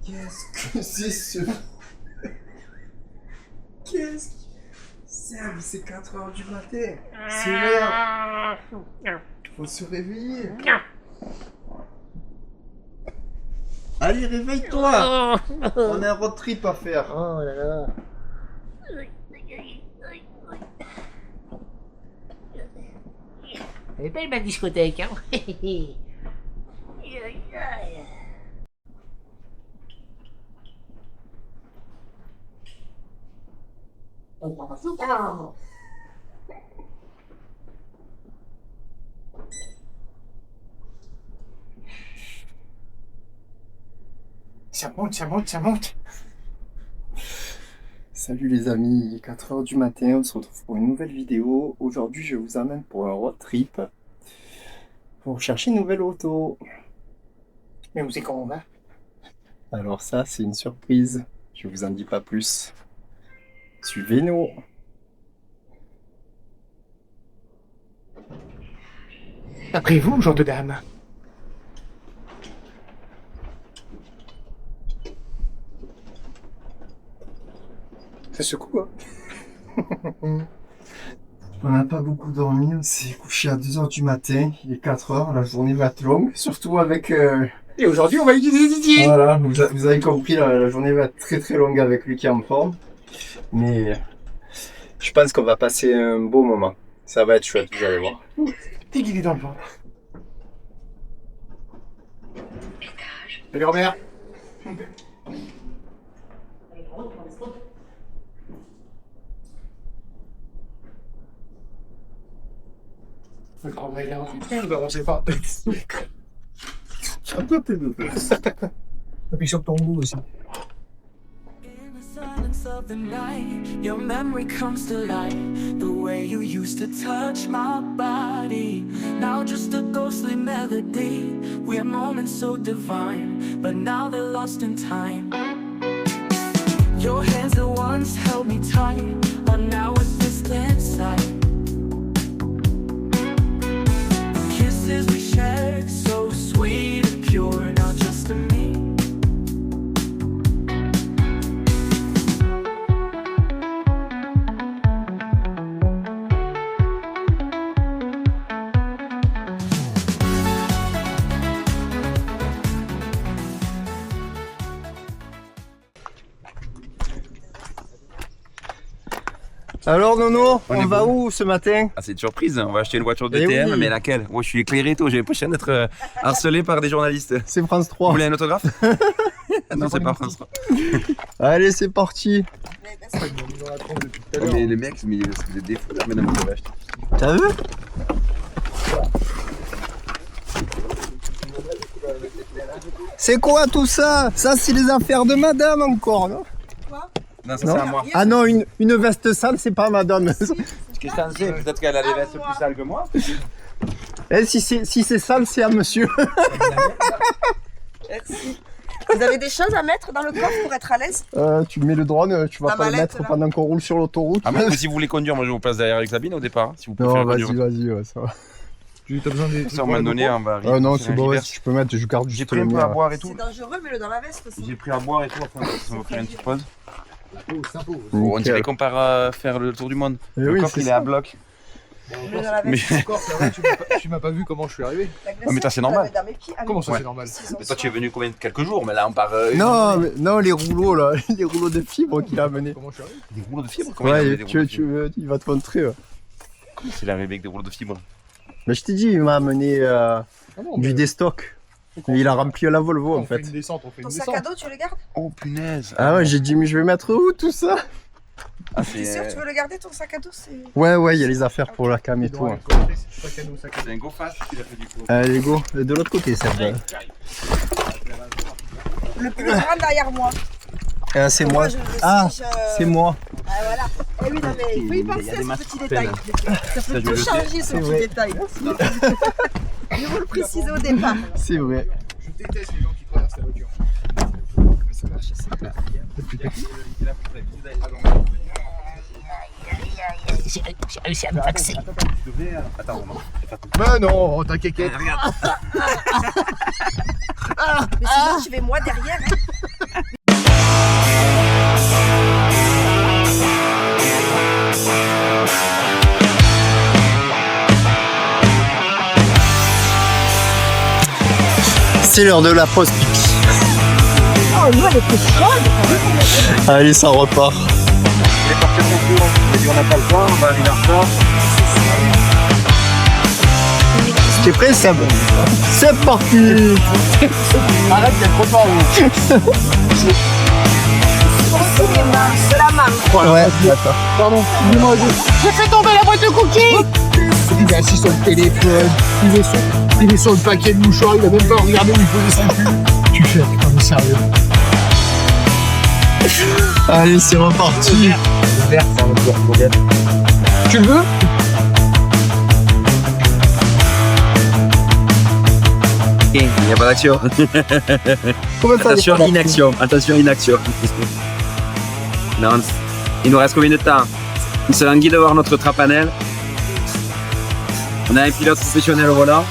Qu'est-ce que c'est ce... Qu'est-ce que... C'est 4 heures du matin. C'est l'heure. Faut se réveiller. Allez, réveille-toi. On a un road trip à faire. Oh là là. Elle est belle ma discothèque, hein. Ça monte, ça monte, ça monte. Salut les amis, il est 4 heures du matin, on se retrouve pour une nouvelle vidéo. Aujourd'hui, je vous amène pour un road trip pour chercher une nouvelle auto. Mais où c'est qu'on va? Alors ça, c'est une surprise. Je vous en dis pas plus. Suivez-nous. Après vous, genre de dame. Ça secoue, hein. On n'a pas beaucoup dormi, on s'est couché à 2 heures du matin. Il est 4 heures, la journée va être longue. Surtout avec... Et aujourd'hui, on va utiliser Didier. Voilà, vous avez compris, la journée va être très très longue avec lui qui est en forme. Mais je pense qu'on va passer un beau moment. Ça va être chouette, vous allez voir. T'es guidé dans le ventre. Salut Robert. Le grand mec là, putain, on sait pas. Appuie sur ton goût aussi. Of the night, your memory comes to life. The way you used to touch my body, now just a ghostly melody. We had moments so divine, but now they're lost in time. Your hands that once held me tight are now a distant sight. The kisses we shared, so sweet and pure, now just a me. Alors Nono, on va où ce matin? Ah, c'est une surprise, on va acheter une voiture de Eh TM, oui. mais laquelle? Moi je suis éclairé et tout, j'ai l'impression d'être harcelé par des journalistes. C'est France Vous 3. voulez un autographe? Non, c'est pas France 3. Allez, c'est parti. Mais les mecs, mais vous êtes des fous là, maintenant vous avez acheté. T'as vu? C'est quoi tout ça? Ça, c'est les affaires de madame encore, non? Non, ça Non. c'est à moi. Ah non, une veste sale, c'est pas madame. Qu'est-ce que je t'en sais? Peut-être qu'elle a des vestes plus sales que moi. Eh, si c'est sale, c'est à monsieur. Merci. Vous avez des choses à mettre dans le coffre pour être à l'aise? Tu mets le drone, tu vas La pas le mallette, mettre là. pendant qu'on roule sur l'autoroute. Ah, mais si vous voulez conduire, moi je vous place derrière avec Sabine au départ. Hein, si vous Non, préférez conduire. vas-y, ouais, ça va. T'as besoin des. Ça, on m'a donné, on va Ah non, tirer c'est un bon, reverse. si tu peux mettre, je garde J'ai juste pris le un peu mien. à boire et tout. C'est dangereux, mets-le dans la veste. Ça. J'ai pris à boire et tout, enfin, ça va faire une petite pause. Sympa. On dirait Nickel. qu'on part à faire le tour du monde. Eh Le oui, coffre c'est il est ça. à bloc. Mets-le dans la Mais, veste. Encore, ça va, tu m'as pas vu comment je suis arrivé. La glace, Ah, mais toi, c'est je la normal. mets dans mes pieds. Allez. Comment ça, Ouais. c'est normal? mais toi tu es venu combien de quelques jours, mais là on part. Non, les rouleaux là, les rouleaux de fibres qu'il a amenés. Comment je suis arrivé? Des rouleaux de fibres? Comment il a Ouais, amené des rouleaux de fibres il va te montrer. Comment c'est arrivé avec des rouleaux de fibres? Mais je t'ai dit, il m'a amené Ah non, du mais- déstock. Il a rempli la Volvo en On fait fait. une descente, on fait une Ton sac descente. à dos, tu le gardes? Oh punaise! Ah ouais, j'ai dit, mais je vais mettre où tout ça? Ah, T'es sûr, tu veux le garder ton sac à dos? Ouais, il y a les affaires pour la cam et tout. hein. C'est un go fast qu'il a fait du coup. Allez, go, de l'autre côté, ça va. Le plus grand derrière moi. Ah, c'est moi. Moi, je le Ah, sais, c'est moi. Ah, voilà. Eh oui, non, mais il faut y Il y a penser des à ce masques petit pleines. détail. Ça je peut tout le sais. changer, ce C'est petit vrai. détail. Il faut le préciser au départ. C'est vrai. Je déteste les gens qui traversent la voiture. Ça marche, c'est là. J'ai réussi à me taxer. Mais non, t'inquiète. Mais sinon, je vais moi derrière. Hein. C'est l'heure de la pause pipi. Oh, l'eau, elle était chaude. Allez, ça repart. Il est parti à son tour. Il a dit on n'a pas le temps, on va arriver en retard. T'es prêt, Seb? C'est parti. Arrête d'être trop fort. C'est la main. Ouais, d'accord. Pardon, dis-moi. J'ai fait tomber la boîte de cookies. Il est assis sur le téléphone. Il est sur le paquet de mouchoirs. Il a même pas regardé où il posait son cul. Tu fais, putain, mais sérieux. Allez, c'est reparti. Tu le veux? Il n'y a pas d'action. Attention, inaction. Attention, inaction. Non, il nous reste combien de temps? On se languit de voir notre trapanel. On a un pilote professionnel au volant.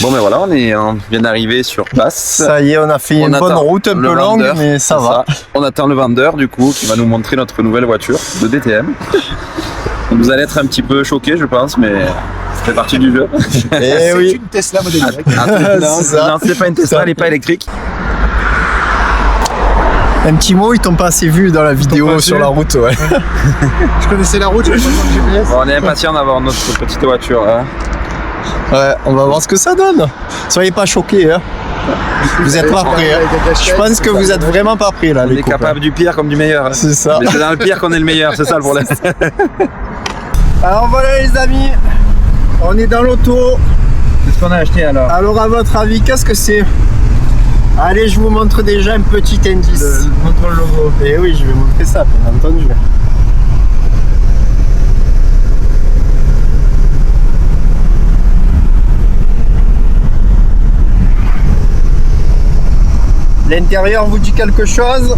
Bon ben voilà, on vient d'arriver sur place. Ça y est, on a fait une bonne route un peu longue, mais ça va. On attend le vendeur du coup qui va nous montrer notre nouvelle voiture de DTM. Vous allez être un petit peu choqués je pense, mais ça fait partie du jeu. Eh C'est oui. une Tesla modèle Y. Non, C'est ça. non, c'est pas une Tesla, elle n'est pas électrique. Un petit mot, ils t'ont pas assez vu dans la vidéo pas sur assez la route, ouais. Je connaissais la route, je connaissais le GPS. Bon, on est impatient d'avoir notre petite voiture. Hein. Ouais, on va voir ce que ça donne. Soyez pas choqués, hein. Vous êtes pas prêts, hein. Je pense que vous êtes vraiment pas prêts là, On les est copains. capable du pire comme du meilleur. Hein. C'est ça. Mais c'est dans le pire qu'on est le meilleur, c'est ça le problème. Alors voilà les amis, on est dans l'auto. Qu'est-ce qu'on a acheté alors? Alors à votre avis, qu'est-ce que c'est? Allez, je vous montre déjà un petit indice. Montre le logo. Et oui, je vais montrer ça, bien entendu. L'intérieur vous dit quelque chose?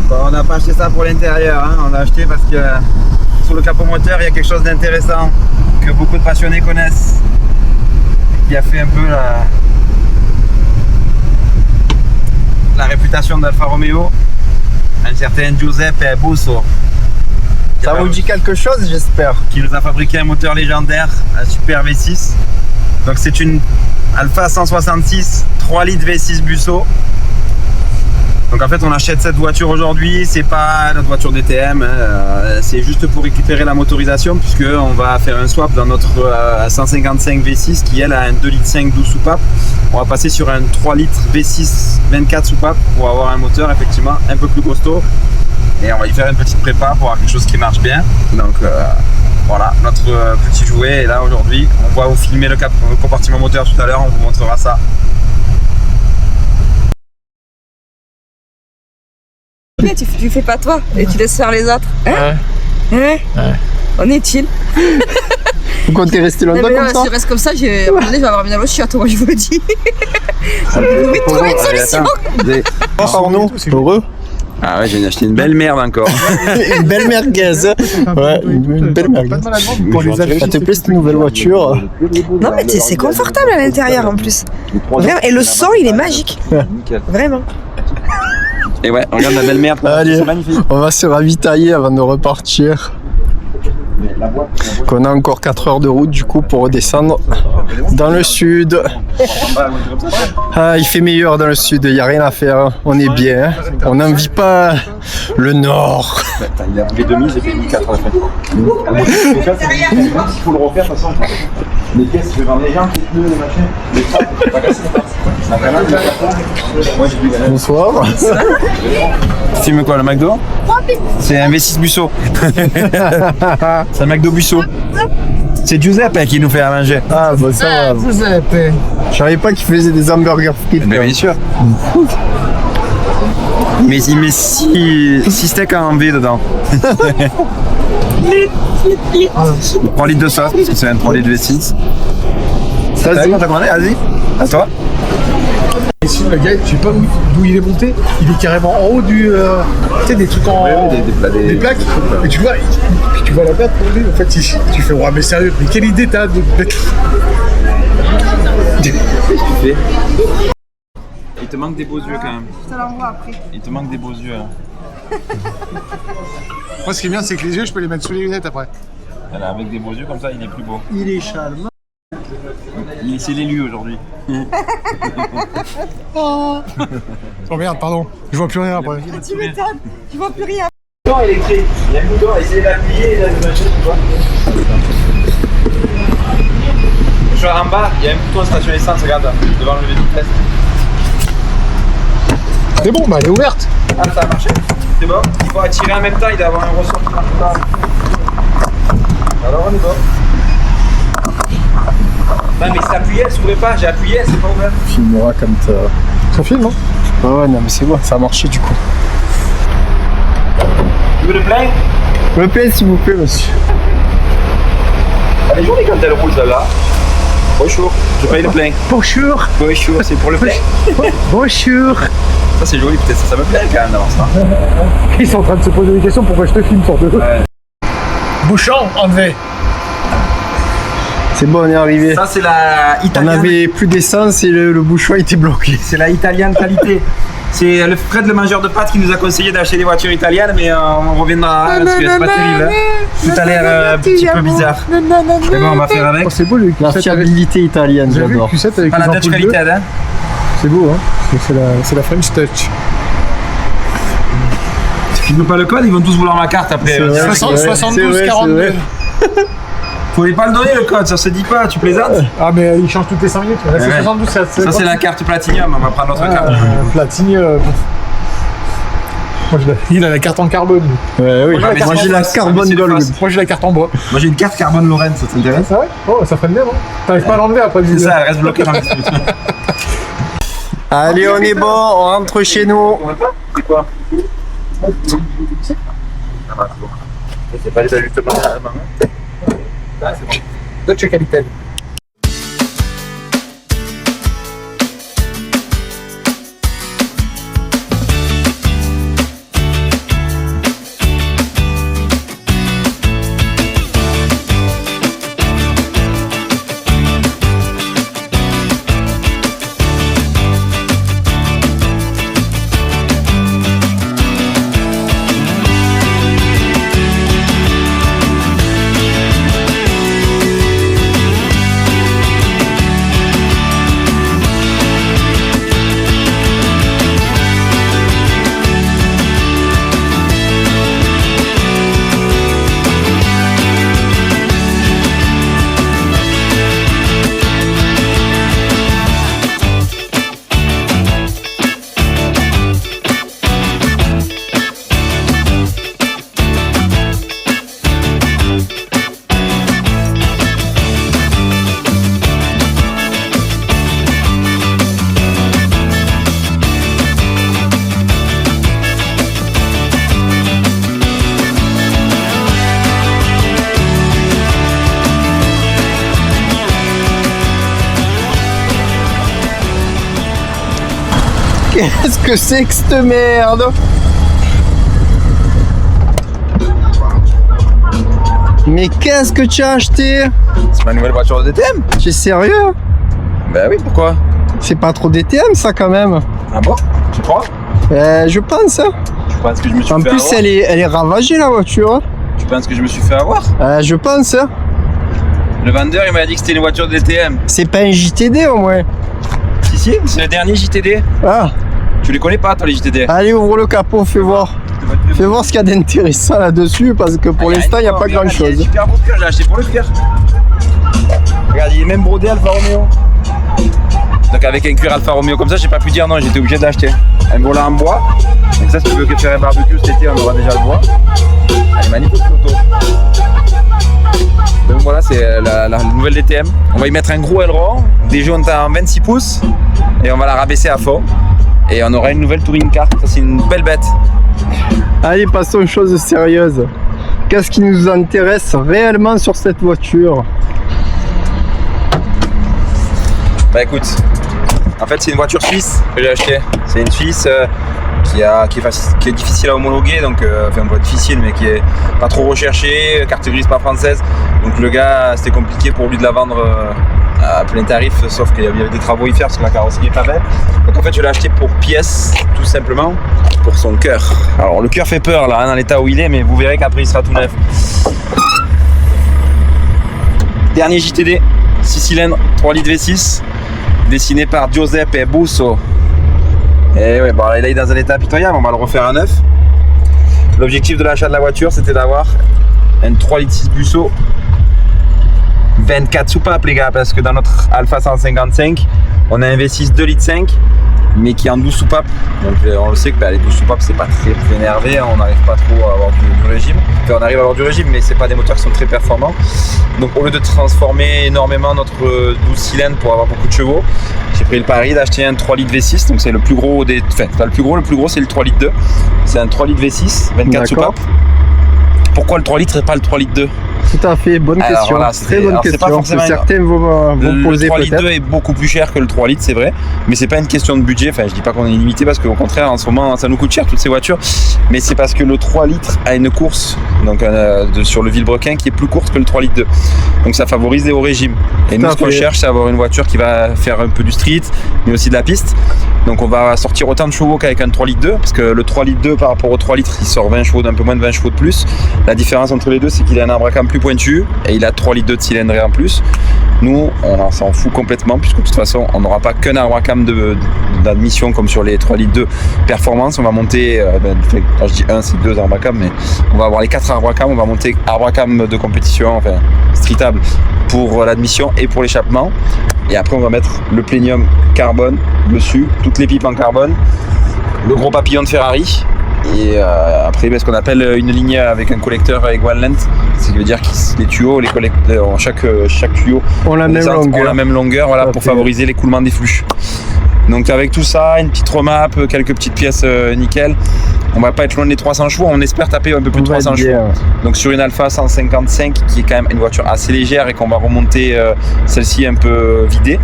Bon, on n'a pas acheté ça pour l'intérieur, hein. On l'a acheté parce que sur le capot moteur il y a quelque chose d'intéressant que beaucoup de passionnés connaissent, qui a fait un peu la réputation d'Alfa Romeo, un certain Giuseppe Busso. Ça vous dit quelque chose, j'espère. Qui nous a fabriqué un moteur légendaire, un Super V6. Donc c'est une Alfa 166 3 litres V6 Busso. Donc en fait on achète cette voiture aujourd'hui, c'est pas notre voiture DTM, hein, c'est juste pour récupérer la motorisation puisque on va faire un swap dans notre 155 V6 qui elle a un 2 litres 5 12 soupapes. On va passer sur un 3 litres V6 24 soupapes pour avoir un moteur effectivement un peu plus costaud et on va y faire une petite prépa pour avoir quelque chose qui marche bien. Donc voilà notre petit jouet est là aujourd'hui. On va vous filmer le compartiment moteur tout à l'heure, on vous montrera ça. Tu fais pas toi et tu laisses faire les autres. Hein? Ouais. Hein? On est-il? Vous comptez rester longtemps comme ça? Si je reste comme ça, à un moment donné, je vais avoir bien au chiotte, moi je vous le dis. Vous devez trouver une solution. Arnaud, heureux? Ah ouais, j'ai acheté une belle merde encore. Une belle merguez. Ouais, une belle merguez. Pas de malade pour les Ça te plaît cette nouvelle voiture? Non mais c'est confortable à l'intérieur en plus. Vraiment. Et le son il est magique. Vraiment. Et ouais, regarde la belle merde. Allez, C'est magnifique. on va se ravitailler avant de repartir. On a encore 4 heures de route du coup pour redescendre dans le sud. Ah, il fait meilleur dans le sud, il n'y a rien à faire, on est bien. On n'envie pas le nord. Il a roulé 2000, j'ai fait 1004 à la fin. Il faut le refaire de toute façon. Les pièces, je vais vendre les gens, les pneus, les machins, les trappes, c'est pas cassé. Bonsoir. Tu veux quoi, le McDo? C'est un V6 Busso. C'est un McDo Busso. C'est Giuseppe qui nous fait à manger. Ah bah ça va. Giuseppe. Je savais pas qu'il faisait des hamburgers frites. Mais bien sûr. Mais il met 6 steaks en V dedans. 3 litres de sauce, parce que c'est un 3 litres de V6. T'as commandé? Vas-y. À toi. Ici, le gars, je sais pas d'où il est monté. Il est carrément en haut du. Tu sais, des trucs en. Des plaques. Et tu vois, puis tu vois la plaque tomber. En fait, tu fais, ouais, mais sérieux, mais quelle idée t'as de. Il te manque des beaux yeux quand même. Je te l'envoie après. Il te manque des beaux yeux. Hein. Moi, ce qui est bien, c'est que les yeux, je peux les mettre sous les lunettes après. Voilà, avec des beaux yeux comme ça, il est plus beau. Il est charmant. C'est l'élu aujourd'hui. Oh merde, pardon. Je vois plus rien après. Tu m'étonnes, tu vois plus rien. Bouton électrique. Il y a un bouton, essayez d'appuyer et d'allumer, tu vois. Je suis en bas, il y a un bouton station essence, regarde, devant le levier de vitesse. C'est bon, bah elle est ouverte. Ah, ça a marché? C'est bon? Il faut attirer en même temps, il doit y avoir un ressort qui marche pas. Alors on est bon. Non mais c'est appuyé, elle s'ouvrait pas, j'ai appuyé, elle s'est pas ouverte. Filmera comme ça. Ça filme, hein? Ouais, non mais c'est bon, ça a marché du coup. Tu veux le plein? Le plein s'il vous plaît monsieur. Elle est jolie quand elle roule celle-là. Bonjour, je paye le plein. Bonjour. Bonjour, c'est pour le plein. Bonjour. Ça c'est joli, peut-être ça me plaît quand même d'avoir ça. Ils sont en train de se poser des questions pourquoi je te filme sur deux. Ouais. Bouchon, enlevé. C'est bon, on est arrivé. Ça c'est la On italienne. avait plus d'essence et le bouchon était bloqué. C'est la italienne qualité. C'est le Fred le mangeur de pâtes qui nous a conseillé d'acheter des voitures italiennes, mais on reviendra hein, parce que c'est pas terrible. Hein. Tout a l'air un petit peu bizarre. Mais bon, on va faire avec. Oh, c'est beau le La Q7 avec... fiabilité italienne, J'ai vu le j'adore. Q7 avec Pas les la Dutch ampoules bleues. qualité, hein. C'est beau, hein. C'est la French Touch. Si tu veux pas le code, ils vont tous vouloir ma carte après. C'est vrai, 60, c'est vrai, 72, c'est 42. vrai. Faut pas le donner le code, ça se dit pas, tu plaisantes. Ah, mais il change toutes les 5 minutes. Là, c'est Ouais. 72, Ça c'est la carte Platinum, on va prendre notre carte. Platine. Moi, il a la carte en carbone. lui. Ouais, oui. Moi, Moi j'ai la c'est carbone le gold. face. Moi, j'ai la carte en bois. Moi j'ai une carte carbone Lorraine, ça t'intéresse? Ah ouais? Oh, ça freine bien, non? T'arrives pas à l'enlever après. C'est ça, elle reste bloquée dans le distribution. Allez, on est bon, on rentre chez nous. C'est quoi? C'est pas les ajustements à la main. Ah, c'est bon. Dutch qualité. Qu'est-ce que c'est que cette merde? Mais qu'est-ce que tu as acheté? C'est ma nouvelle voiture de DTM? Tu es sérieux? Bah oui, pourquoi? C'est pas trop DTM ça quand même. Ah bon? Tu crois? Je pense. Hein. Tu penses que je me suis En fait plus, avoir elle est ravagée la voiture. Hein. Tu penses que je me suis fait avoir? Je pense. Hein. Le vendeur il m'a dit que c'était une voiture de DTM. C'est pas un JTD au moins. Si, c'est le dernier JTD. Ah, Tu les connais pas toi les JTD? allez, ouvre le capot, fais voir. Fais voir ce qu'il y a d'intéressant là-dessus parce que pour l'instant, il n'y a pas Regarde, grand-chose. Il est super beau cuir, j'ai acheté pour le cuir. Regarde, il est même brodé Alfa Romeo. Donc avec un cuir Alfa Romeo comme ça, j'ai pas pu dire non, j'étais obligé d'acheter. Un volant en bois. Donc ça, si tu veux faire un barbecue cet été, on aura déjà le bois. Elle est magnifique l'auto. Donc voilà, c'est la nouvelle DTM. On va y mettre un gros aileron, des jantes en 26 pouces et on va la rabaisser à fond. Et on aura une nouvelle touring car. Ça, c'est une belle bête. Allez, passons aux choses sérieuses. Qu'est-ce qui nous intéresse réellement sur cette voiture? Bah écoute, en fait c'est une voiture suisse que j'ai achetée. C'est une Suisse qui est difficile à homologuer, donc enfin pas difficile mais qui est pas trop recherchée, carte grise pas française. Donc le gars, c'était compliqué pour lui de la vendre à plein tarif, sauf qu'il y avait des travaux à y faire parce que la carrosserie est pas belle. Donc en fait je l'ai acheté pour pièce, tout simplement, pour son cœur. Alors le cœur fait peur là, hein, dans l'état où il est, mais vous verrez qu'après il sera tout neuf. Dernier JTD, 6 cylindres, 3 litres V6, dessiné par Giuseppe Busso. Et ouais, bon, là il est dans un état pitoyable, on va le refaire à neuf. L'objectif de l'achat de la voiture, c'était d'avoir un 3 litres 6 Busso, 24 soupapes les gars, parce que dans notre Alfa 155, on a un V6 2 litres 5, mais qui est en 12 soupapes. Donc on le sait que les 12 soupapes c'est pas très énervé, hein, on n'arrive pas trop à avoir du régime. Enfin on arrive à avoir du régime, mais c'est pas des moteurs qui sont très performants. Donc au lieu de transformer énormément notre 12 cylindres pour avoir beaucoup de chevaux, j'ai pris le pari d'acheter un 3 litres V6, donc c'est le plus gros des. Enfin pas le plus gros c'est le 3 litres 2. C'est un 3 litres V6, 24 soupapes. Pourquoi le 3 litres et pas le 3 litres 2? Tout à fait, bonne Alors, question. voilà, très bonne question. pas forcément Certains vont poser le 3 litres peut-être. 2 est beaucoup plus cher que le 3 litres, c'est vrai, mais c'est pas une question de budget. Enfin, je dis pas qu'on est limité parce qu'au contraire, en ce moment, ça nous coûte cher toutes ces voitures, mais c'est parce que le 3 litres a une course donc sur le Villebrequin qui est plus courte que le 3 litres 2. Donc ça favorise les hauts régimes. Et nous, ce qu'on cherche, c'est avoir une voiture qui va faire un peu du street, mais aussi de la piste. Donc on va sortir autant de chevaux qu'avec un 3 litres 2, parce que le 3 litres 2 par rapport au 3 litres, il sort 20 chevaux d'un peu moins de 20 chevaux de plus. La différence entre les deux, c'est qu'il a un arbre à cam plus pointu et il a 3 litres 2 de cylindrée en plus. Nous, on s'en fout complètement, puisque de toute façon, on n'aura pas qu'un arbre à cam d'admission comme sur les 3 litres 2 performance. On va monter, quand je dis 1, c'est 2 arbres à cam, mais on va avoir les 4 arbres à cam. On va monter arbre à cam de compétition, enfin streetable, pour l'admission et pour l'échappement. Et après, on va mettre le plénium carbone dessus, toutes les pipes en carbone, le gros papillon de Ferrari. Et après, ce qu'on appelle une ligne avec un collecteur avec one length, ce qui veut dire que les tuyaux, les collecteurs, chaque tuyau ont la même longueur, voilà, pour favoriser l'écoulement des flux. Donc avec tout ça, une petite remap, quelques petites pièces nickel, on va pas être loin des 300 chevaux, on espère taper un peu plus de 300 chevaux. Donc sur une Alfa 155 qui est quand même une voiture assez légère et qu'on va remonter celle-ci un peu vidée,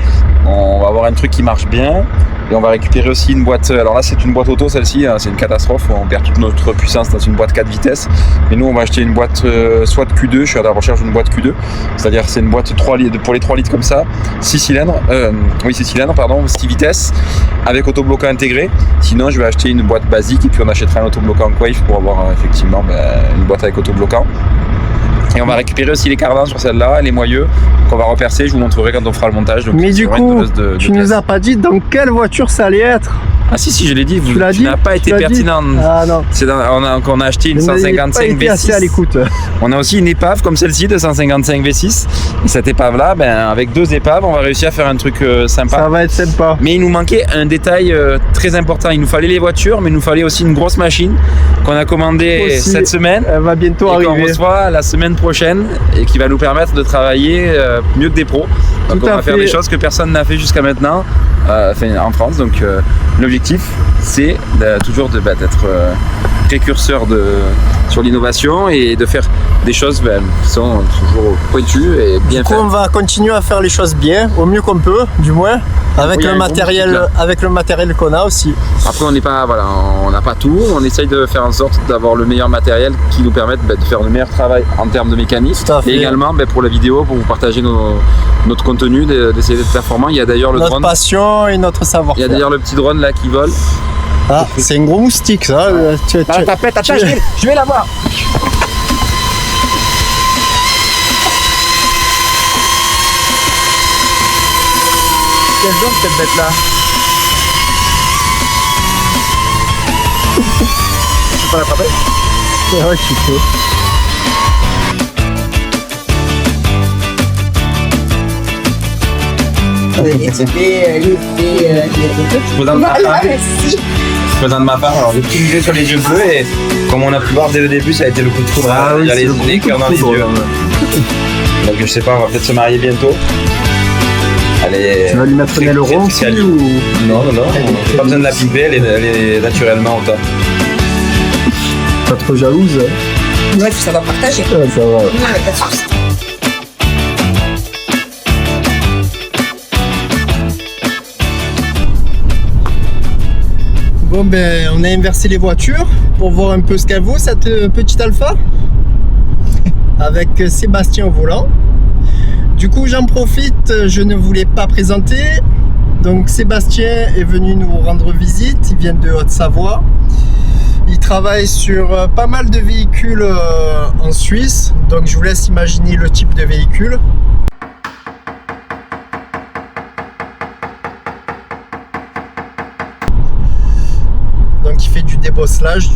on va avoir un truc qui marche bien. Et on va récupérer aussi une boîte, alors là c'est une boîte auto celle-ci, hein, c'est une catastrophe, on perd toute notre puissance dans une boîte 4 vitesses. Mais nous on va acheter une boîte soit de Q2, je suis à la recherche d'une boîte Q2, c'est-à-dire c'est une boîte 3 litres, pour les 3 litres comme ça, 6 cylindres, 6 vitesses, avec autobloquant intégré. Sinon je vais acheter une boîte basique et puis on achètera un autobloquant Quaife pour avoir effectivement une boîte avec autobloquant. Et on va récupérer aussi les cardans sur celle-là, les moyeux qu'on va repercer, je vous montrerai quand on fera le montage. Donc, mais du coup, tu nous as pas dit dans quelle voiture ça allait être. Ah si, je l'ai dit, tu n'as pas été pertinent. Ah non. On a acheté une 155 V6. Assez à l'écoute. On a aussi une épave comme celle-ci de 155 V6. Et cette épave-là, avec 2 épaves, on va réussir à faire un truc sympa. Ça va être sympa. Mais il nous manquait un détail très important. Il nous fallait les voitures, mais il nous fallait aussi une grosse machine qu'on a commandée cette semaine. Elle va bientôt arriver. Et qu'on reçoit la semaine prochaine et qui va nous permettre de travailler mieux que des pros. Donc on va faire des choses que personne n'a fait jusqu'à maintenant en France. Donc l'objectif, c'est toujours d'être précurseur sur l'innovation et de faire des choses qui sont toujours pointues et bien faites. On va continuer à faire les choses bien, au mieux qu'on peut, du moins, avec le matériel qu'on a aussi. Après, on n'a pas tout. On essaye de faire en sorte d'avoir le meilleur matériel qui nous permette de faire le meilleur travail en termes de mécanique. Et également pour la vidéo, pour vous partager notre contenu, d'essayer d'être performant. Il y a d'ailleurs le drone. Notre passion et notre savoir-faire. Il y a d'ailleurs le petit drone là qui vole. Ah, c'est un gros moustique ça. Tapette, attends, je vais la voir. Quelle zone cette bête là? Je peux pas l'attraper? Ouais, tu peux. Je présente ma part. Je présente ma part. Alors j'ai tout misé sur les yeux bleus et comme on a pu voir dès le début, ça a été le coup de foudre. Il y a les cœurs dans les yeux. Donc je sais pas, on va peut-être se marier bientôt. Allez, Tu vas lui mettre un aileron aussi ou... Non, pas besoin de la pimper, elle est naturellement au top. Pas trop jalouse? Ouais, ça va partager. Ouais, ça va. Non, mais pas de soucis. Bon ben on a inversé les voitures pour voir un peu ce qu'elle vaut cette petite Alpha avec Sébastien au volant. Du coup j'en profite, je ne voulais pas présenter. Donc Sébastien est venu nous rendre visite, il vient de Haute-Savoie. Il travaille sur pas mal de véhicules en Suisse, donc je vous laisse imaginer le type de véhicule. Donc il fait du débosselage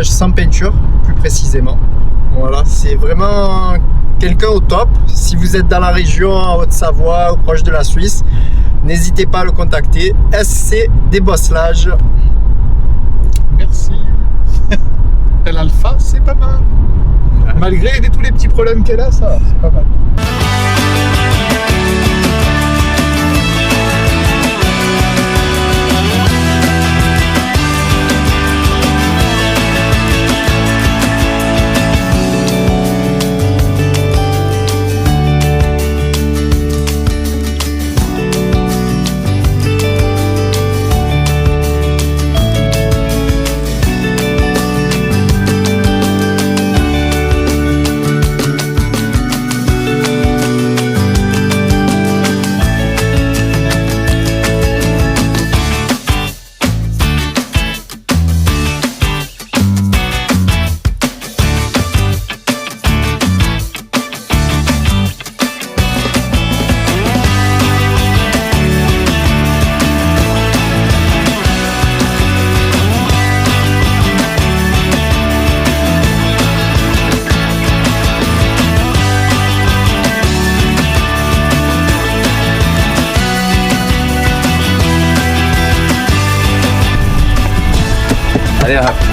sans peinture, plus précisément. Voilà, c'est vraiment quelqu'un au top. Si vous êtes dans la région, en Haute-Savoie, ou proche de la Suisse, n'hésitez pas à le contacter. SC Débosselage. Merci. L'Alpha, c'est pas mal. Malgré tous les petits problèmes qu'elle a, ça, c'est pas mal.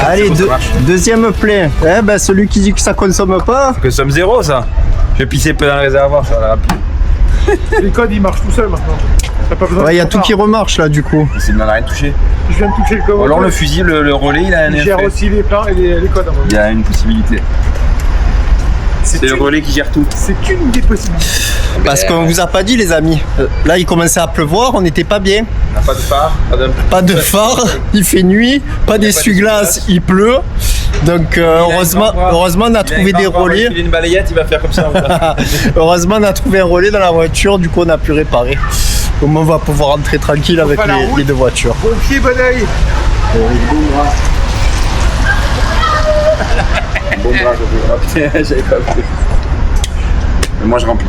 Allez, deuxième plein. Eh ben, celui qui dit que ça consomme pas. Que somme zéro ça. Je vais pisser peu dans le réservoir, ça va plus. Les codes, ils marchent tout seuls maintenant. T'as pas besoin Ouais, il y a de tout qui remarche là du coup. C'est de rien touché. Je viens de toucher le code. Alors le fusil, le relais, il a un Il gère effet. aussi les plans et les codes. Il y a une possibilité. C'est le relais qui gère tout. C'est qu'une des possibilités. Parce qu'on vous a pas dit les amis. Là il commençait à pleuvoir, on n'était pas bien. On n'a pas de phare, Pas de phare, il fait nuit, pas d'essuie-glace, il pleut. Donc heureusement on a trouvé des relais. Il a une balayette, il va faire comme ça. Heureusement on a trouvé un relais dans la voiture, du coup on a pu réparer. Au moins on va pouvoir rentrer tranquille avec les deux voitures. Bon pied, bon oeil. Bon bras, j'avais pas vu. Mais moi je remplis.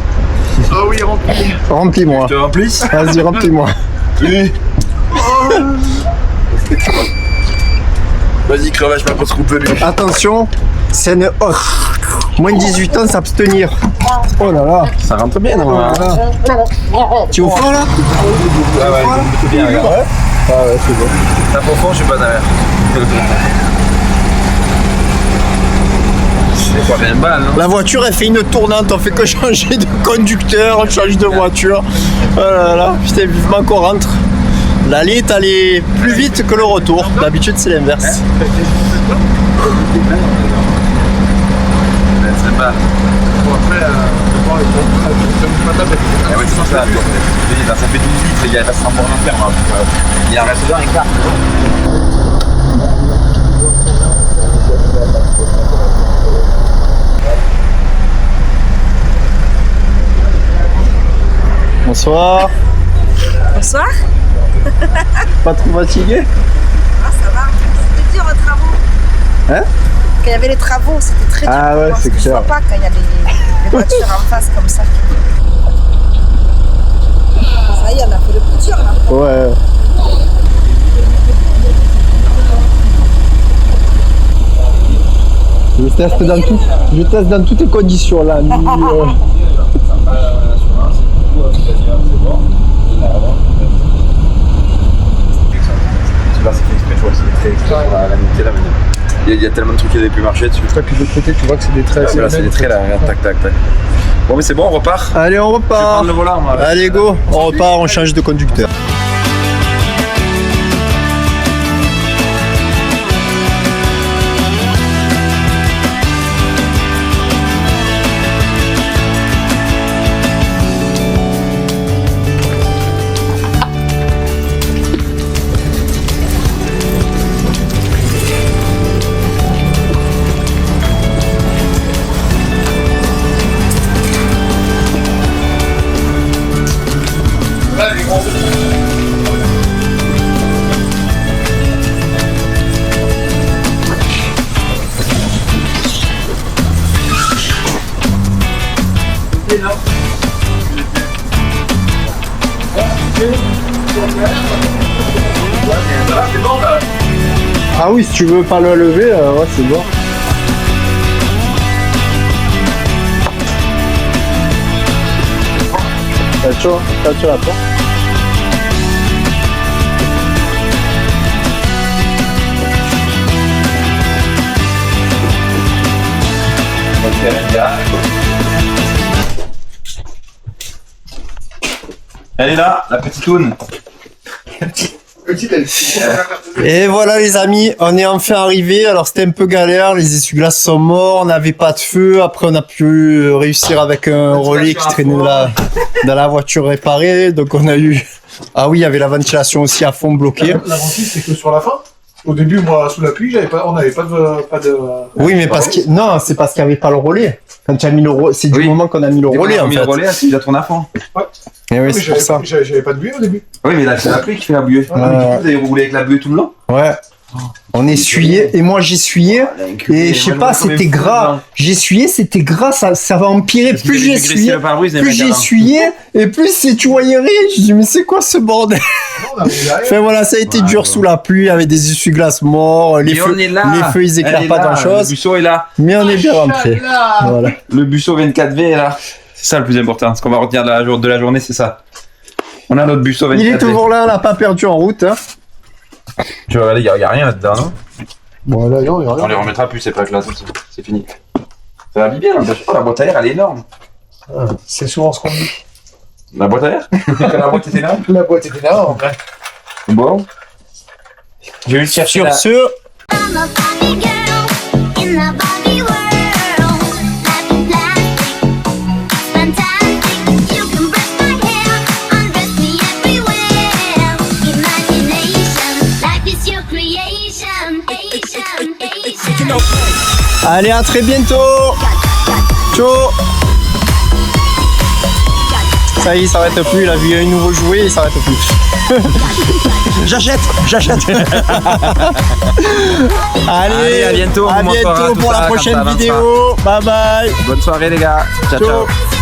Ah oui, rempli. Remplis-moi. Tu remplis? Vas-y, remplis-moi. Oui. Vas-y, crevage, pas trop couper lui. Attention, scène haute. Moins de 18 ans, s'abstenir. Oh là là. Ça rentre bien, non? Voilà. Tu es au fond là? Ah ouais, c'est bien, regarde. Ouais. Ah ouais, c'est bon. Tape au fond, je suis pas derrière. C'est quoi, bien une balle, non? La voiture elle fait une tournante, on fait que changer de conducteur, on change de voiture. Oh là là, putain, vivement qu'on rentre. L'aller est allé plus vite que le retour. D'habitude c'est l'inverse. C'est pas. Bon, après, on va voir Ah ouais, c'est ça. Ça fait 12 litres, il y a la 100 pour l'enfer. Il en reste dedans, un quart. Bonsoir. Bonsoir. Pas trop fatigué? C'était dur les travaux. Hein? Quand il y avait les travaux, c'était très dur. Ah ouais, parce c'est que je clair. vois pas quand il y a les voitures en face comme ça. Ça y est, on a fait le plus dur là. Ouais. Je teste dans toutes les conditions là. Là, c'est fait exprès, tu vois, c'est très exprès pour la limiter là maintenant. Il y a tellement de trucs qui avaient pu marcher dessus. Et puis de l'autre côté, tu vois que c'est des traits. Là, c'est des traits là, regarde, tac, tac, tac. Bon, mais c'est bon, on repart. Allez, on Je vais repart. prendre le volant, moi. Allez, go. On repart, on change de conducteur. Ah oui, si tu veux pas le lever, ouais, c'est bon. Faccio la porte. Elle est là, la petite toune. Et voilà les amis, on est enfin arrivé. Alors c'était un peu galère, les essuie-glaces sont morts, on n'avait pas de feu. Après on a pu réussir avec un relais qui traînait dans la voiture réparée. Donc on a eu... Ah oui, il y avait la ventilation aussi à fond bloquée. L'avantage, c'est que sur la fin, au début, moi, sous la pluie, on n'avait pas de... Oui, mais parce que... Non, c'est parce qu'il n'y avait pas le relais. Quand tu as mis le relais, c'est du Oui. moment qu'on a mis le relais en fait. Le relais, c'est déjà tourné à fond. Et oui, Mais c'est pour ça. j'avais pas de buée au début. Oui, mais là, c'est la pluie qui fait la buée. Ah, mais du coup, vous avez roulé avec la buée tout le long? Ouais. On essuyait, et moi j'essuyais, et je sais pas, c'était gras. J'essuyais, c'était gras, ça va empirer. Plus j'essuyais, et plus tu voyais rien. Je dis, mais c'est quoi ce bordel? Enfin voilà, ça a été dur sous la pluie, avec des essuie-glaces morts, les feux ils éclairent pas grand chose. Le busso est là. Mais on est bien rentré. Voilà. Le busso 24V est là. C'est ça le plus important. Ce qu'on va retenir de la journée, c'est ça. On a notre busso 24V. Il est toujours là, on l'a pas perdu en route. Hein. Tu vas regarder, il n'y a rien là-dedans, non? Bon, là, non, il y a rien. On les remettra plus, ces plaques-là, c'est fini. Ça va bien, la boîte à air, elle est énorme. Ah, c'est souvent ce qu'on dit. La boîte à air? La boîte est énorme? La boîte est énorme, en vrai. Bon. Je vais le chercher Sur là. ce, I'm a Barbie girl in the Barbie world. Life in plastic, fantastic. You can brush my hair, undress me everywhere. Imagination, life is your creation. allez, à très bientôt. Ciao. Ça y est, il s'arrête plus, il a vu un nouveau jouet, il s'arrête plus. J'achète. Allez, à bientôt. À On montrera bientôt tout pour ça la quand prochaine ça avancera. vidéo. Bye bye. Bonne soirée les gars. Ciao, Ciao. ciao.